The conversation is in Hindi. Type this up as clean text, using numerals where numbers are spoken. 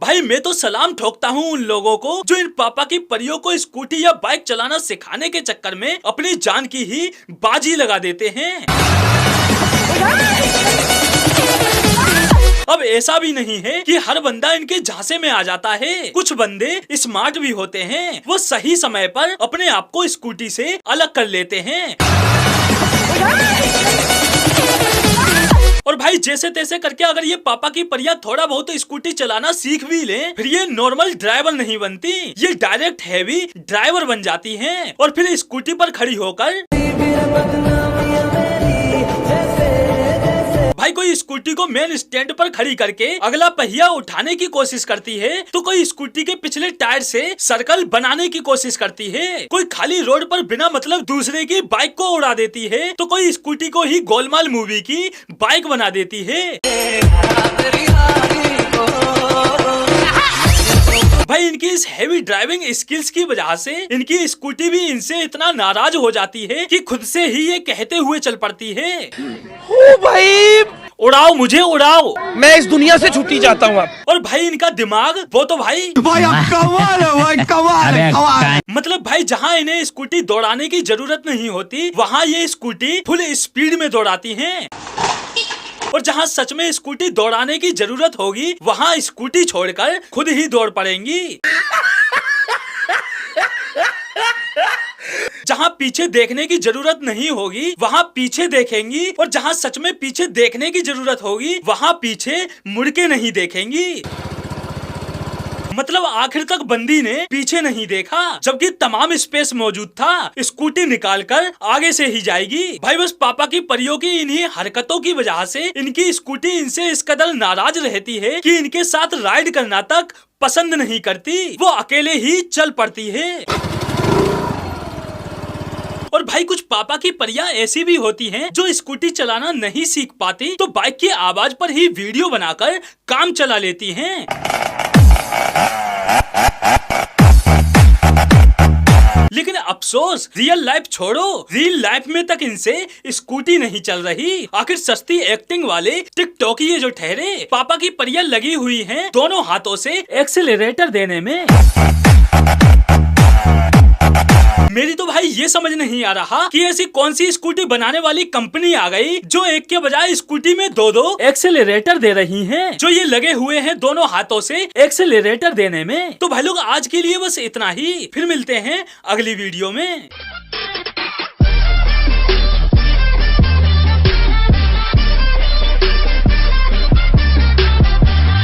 भाई मैं तो सलाम ठोकता हूँ उन लोगों को जो इन पापा की परियों को स्कूटी या बाइक चलाना सिखाने के चक्कर में अपनी जान की ही बाजी लगा देते हैं। अब ऐसा भी नहीं है कि हर बंदा इनके झांसे में आ जाता है। कुछ बंदे स्मार्ट भी होते हैं, वो सही समय पर अपने आप को स्कूटी से अलग कर लेते हैं और भाई जैसे तैसे करके अगर ये पापा की परियां थोड़ा बहुत स्कूटी चलाना सीख भी लें, फिर ये नॉर्मल ड्राइवर नहीं बनती, ये डायरेक्ट हैवी ड्राइवर बन जाती हैं और फिर स्कूटी पर खड़ी होकर भाई कोई स्कूटी को मेन स्टैंड पर खड़ी करके अगला पहिया उठाने की कोशिश करती है, तो कोई स्कूटी के पिछले टायर से सर्कल बनाने की कोशिश करती है, कोई खाली रोड पर बिना मतलब दूसरे की बाइक को उड़ा देती है, तो कोई स्कूटी को ही गोलमाल मूवी की बाइक बना देती है। भाई इनकी इस हैवी ड्राइविंग स्किल्स की वजह से इनकी स्कूटी भी इनसे इतना नाराज हो जाती है कि खुद से ही ये कहते हुए चल पड़ती है, ओ भाई उड़ाओ मुझे उड़ाओ, मैं इस दुनिया से छुट्टी चाहता हूँ। और भाई इनका दिमाग वो तो भाई अब कमाल है भाई, कमाल है, कमाल है। मतलब भाई जहाँ इन्हें स्कूटी दौड़ाने की जरूरत नहीं होती वहाँ ये स्कूटी फुल स्पीड में दौड़ाती हैं और जहाँ सच में स्कूटी दौड़ाने की जरूरत होगी वहाँ स्कूटी छोड़कर खुद ही दौड़ पड़ेंगी। जहाँ पीछे देखने की जरूरत नहीं होगी वहाँ पीछे देखेंगी और जहाँ सच में पीछे देखने की जरूरत होगी वहाँ पीछे मुड़ के नहीं देखेंगी। मतलब आखिर तक बंदी ने पीछे नहीं देखा जबकि तमाम स्पेस मौजूद था, स्कूटी निकालकर आगे से ही जाएगी। भाई बस पापा की परियों की इन्हीं हरकतों की वजह से इनकी स्कूटी इनसे इस कदर नाराज रहती है कि इनके साथ राइड करना तक पसंद नहीं करती, वो अकेले ही चल पड़ती है। और भाई कुछ पापा की परियां ऐसी भी होती हैं जो स्कूटी चलाना नहीं सीख पाती तो बाइक की आवाज पर ही वीडियो बनाकर काम चला लेती हैं। लेकिन अफसोस रियल लाइफ छोड़ो, रियल लाइफ में तक इनसे स्कूटी नहीं चल रही। आखिर सस्ती एक्टिंग वाले टिकटॉक ये जो ठहरे, पापा की परियां लगी हुई हैं दोनों हाथों से एक्सीलरेटर देने में। मेरी तो भाई ये समझ नहीं आ रहा कि ऐसी कौन सी स्कूटी बनाने वाली कंपनी आ गई जो एक के बजाय स्कूटी में दो एक्सेलरेटर दे रही हैं, जो ये लगे हुए हैं दोनों हाथों से एक्सेलरेटर देने में। तो भाई लोग आज के लिए बस इतना ही, फिर मिलते हैं अगली वीडियो में।